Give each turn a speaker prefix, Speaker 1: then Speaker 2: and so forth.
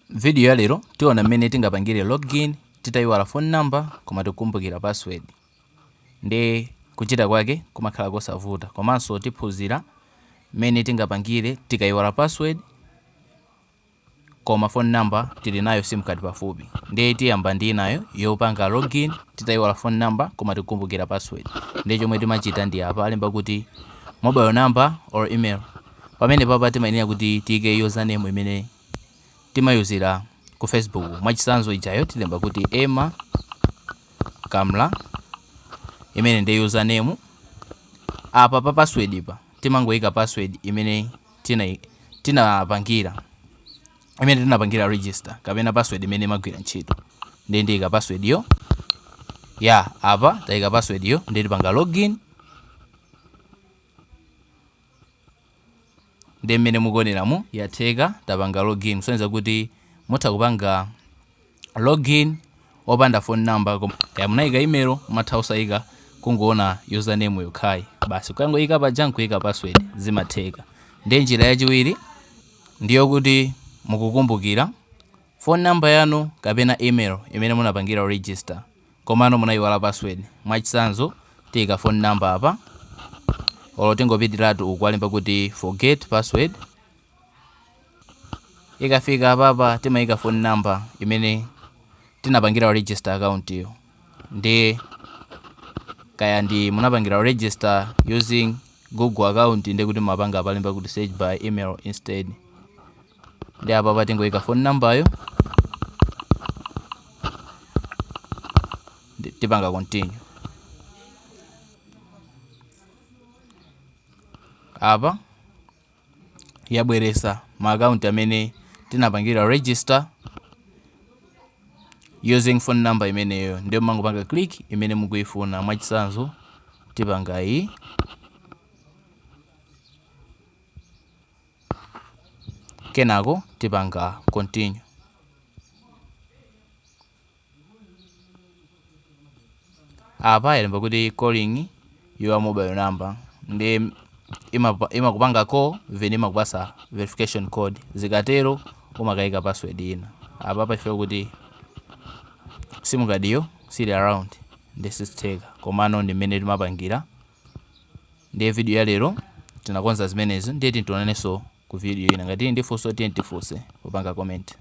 Speaker 1: Video ya lero tiona mmene tingapangire login titayiwala phone number koma tikumbukira password. Ndi kuchita kwake kumakhala kosavuta, komanso tiphunzira mmene tingapangire tikayiwala password koma phone number tili nayo sim card pafupi. Ndi tiyamba ndi nayo yopanga login titayiwala phone number koma tikumbukira password. Ndi chomwe timachita ndi apa alemba kuti mobile number or email. Pamene papa timayenera kuti tiyike username imene timayuzira ku Facebook. Mwachisanzo ijayo tilemba kuti Emma Kamla imene ndi username. Apa pa password ipa timangoyika password imene tinapangira register kapena password imene imagwira ntchito. Ndi ndiyika password yo apa tayika password yo ndi tipanga login. Ndi mmene mukuoneramu yatheka tapanga login. Kusonyeza kuti mutha kupanga login opanda phone number kaya munayika email matha usayika kungoona username yokhayi basi kukangoyika paja nkuyika password zimatheka. Ndi njira yachiwiri ndiyo kuti mukukumbukira phone number yanu kapena email imene munapangira register komano munayiwala password. Mwachisanzo tiyika phone number apa olo tingopitiratu ukwalemba kuti forget password. Ikafika apa timayika phone number imene tinapangira register account yo. Ndi kaya ndi munapangira register using Google account ndi kuti mapanga palemba kuti search by email instead. Ndi apa tingoyika phone number yo tipanga continue. Apa yabweresa ma account amene tinapangira register using phone number imeneyo. Ndio mangopanga click imene mukuifuna. Mwachisanzo tipanga iyi kenako tipanga continue. Apa yalemba kuti calling your mobile number. Ndi imakupanga call then imakupasa verification code. Zikatero umakayika password ina. Apa ifika kuti sim card yo sili around ndi sisteka komano ndi mmene timapangira. Ndi video ya lero tinakonza zimenezo. Ndi tintonanenso ku video ina ngati ndi funso tifunse popanga comment.